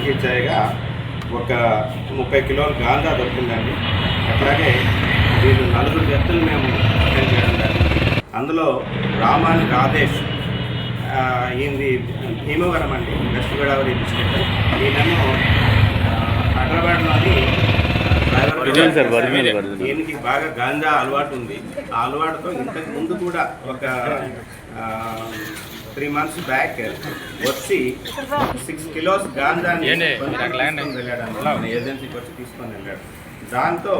కోర్టుకి చేయగా ఒక 30 కిలోల గాంజా దొరికిందండి. అట్లాగే వీళ్ళు 4 వ్యక్తులు మేము అటెండ్ చేయడం జరిగింది. అందులో రాధేష్ ఈయనది భీమవరం అండి, వెస్ట్ గోదావరి డిస్ట్రిక్ట్. ఈయనేమో హైదరాబాద్లోని ఈయనకి బాగా గాంజా అలవాటు ఉంది. ఆ అలవాటుతో ఇంతకు ముందు కూడా ఒక 3 months బ్యాక్ వచ్చి 6 kilos గాంజాని వెళ్ళాడు, ఏజెన్సీకి వచ్చి తీసుకొని వెళ్ళాడు. దాంతో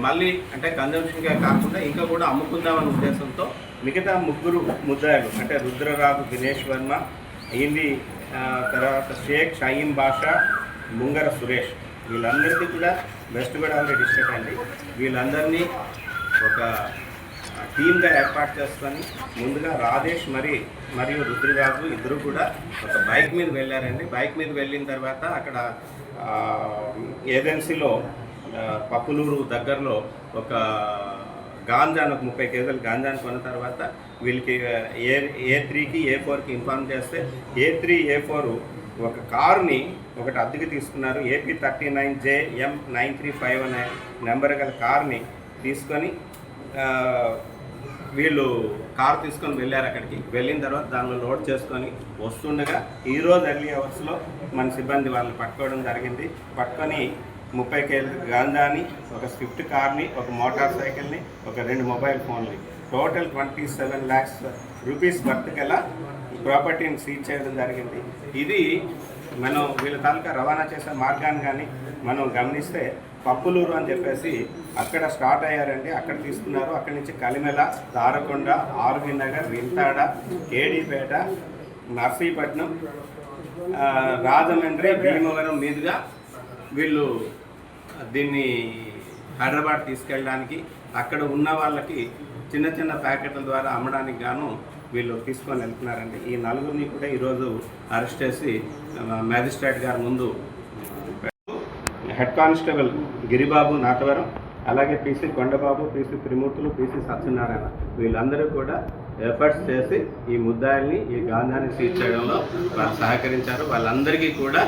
మళ్ళీ అంటే కన్జంప్షన్గా కాకుండా ఇంకా కూడా అమ్ముకుందామనే ఉద్దేశంతో మిగతా 3 ముద్దాయిలు అంటే రుద్రరాజు, దినేష్ వర్మ, ఈయనది తర్వాత షేక్ షహీం బాషా, ముంగర సురేష్, వీళ్ళందరికీ కూడా వెస్ట్ గోదావరి డిస్ట్రిక్ట్ అండి. వీళ్ళందరినీ ఒక టీమ్గా ఏర్పాటు చేసుకొని ముందుగా రాధేష్ మరియు రుద్రరాజు ఇద్దరు కూడా ఒక బైక్ మీద వెళ్ళారండి. బైక్ మీద వెళ్ళిన తర్వాత అక్కడ ఏజెన్సీలో పప్పులూరు దగ్గరలో ఒక గాంజాను 30 కేజీలు గాంజాను కొన్న తర్వాత వీళ్ళకి A3కి A4కి ఇన్ఫార్మ్ చేస్తే A3 A4 ఒక కారుని ఒకటి అద్దెకి తీసుకున్నారు. AP39JM935 అనే నెంబర్ గల కార్ని తీసుకొని వీళ్ళు కారు తీసుకొని వెళ్ళారు. అక్కడికి వెళ్ళిన తర్వాత దానిలో లోడ్ చేసుకొని వస్తుండగా ఈరోజు ఎర్లీ అవర్స్లో మన సిబ్బంది వాళ్ళని పట్టుకోవడం జరిగింది. పట్టుకొని 30 కేజీల గాంజాని, ఒక స్విఫ్ట్ కార్ని, ఒక మోటార్ సైకిల్ని, ఒక 2 మొబైల్ ఫోన్లు, టోటల్ 27 lakhs రూపీస్ వర్త్ గల ప్రాపర్టీని సీజ్ చేయడం జరిగింది. ఇది మనం వీళ్ళ తాలూకా రవాణా చేసే మార్గాన్ని కానీ మనం గమనిస్తే పప్పులూరు అని చెప్పేసి అక్కడ స్టార్ట్ అయ్యారండి. అక్కడ తీసుకున్నారు. అక్కడి నుంచి కలిమెల, దారకొండ, ఆర్వి నగర్, వింతాడ, కేడీపేట, నర్సీపట్నం, రాజమండ్రి, భీమవరం మీదుగా వీళ్ళు దీన్ని హైదరాబాద్ తీసుకెళ్ళడానికి అక్కడ ఉన్న వాళ్ళకి చిన్న చిన్న ప్యాకెట్ల ద్వారా అమ్మడానికి గాను వీళ్ళు తీసుకొని వెళ్తున్నారండి. ఈ 4 కూడా ఈరోజు అరెస్ట్ చేసి మ్యాజిస్ట్రేట్ గారి ముందు హెడ్ కానిస్టేబుల్ గిరిబాబు నాటవరం, అలాగే PC కొండబాబు, PC త్రిమూర్తులు, PC సత్యనారాయణ వీళ్ళందరూ కూడా ఎఫర్ట్స్ చేసి ఈ ముద్దాయిల్ని, ఈ గాంజాని సీజ్ చేయడంలో వాళ్ళు సహకరించారు. వాళ్ళందరికీ కూడా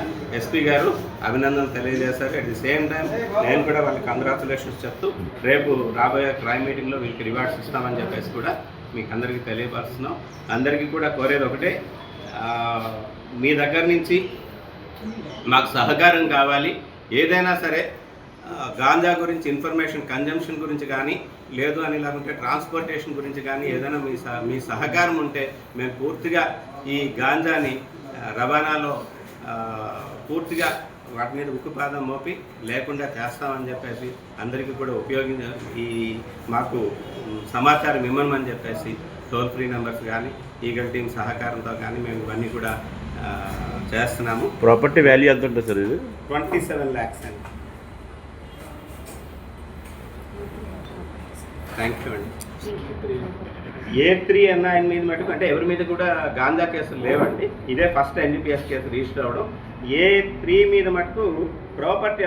SP గారు అభినందనలు తెలియజేశారు. అట్ ది సేమ్ టైం నేను కూడా వాళ్ళకి కంగ్రాచులేషన్స్ చెప్తూ రేపు రాబోయే క్రైమ్ మీటింగ్లో వీళ్ళకి రివార్డ్స్ ఇస్తామని చెప్పేసి కూడా మీకు అందరికీ తెలియపరుస్తున్నాం. అందరికీ కూడా కోరేది ఒకటే, మీ దగ్గర నుంచి మాకు సహకారం కావాలి. ఏదైనా సరే గాంజా గురించి ఇన్ఫర్మేషన్, కన్జంప్షన్ గురించి కానీ, లేదు అని లేకుంటే ట్రాన్స్పోర్టేషన్ గురించి కానీ ఏదైనా మీ సహకారం ఉంటే మేము పూర్తిగా ఈ గాంజాని రవాణాలో పూర్తిగా వాటి మీద ఉక్కుపాదం మోపి లేకుండా చేస్తామని చెప్పేసి అందరికీ కూడా ఈ మాకు సమాచారం ఇవ్వమని చెప్పేసి టోల్ ఫ్రీ నెంబర్స్ కానీ ఈగల్ టీమ్ సహకారంతో కానీ మేము ఇవన్నీ కూడా చేస్తున్నాము. ప్రాపర్టీ వాల్యూ ఎంత ఉంటుంది సార్? ఇది 27 lakhs అండి. థ్యాంక్ యూ అండి. A3 అన్న ఆయన మీద మటుకు అంటే ఎవరి మీద కూడా గాంజా కేసులు లేవండి. ఇదే ఫస్ట్ NDPS కేసు రిజిస్టర్ అవ్వడం. A3 మీద మటుకు ప్రాపర్టీ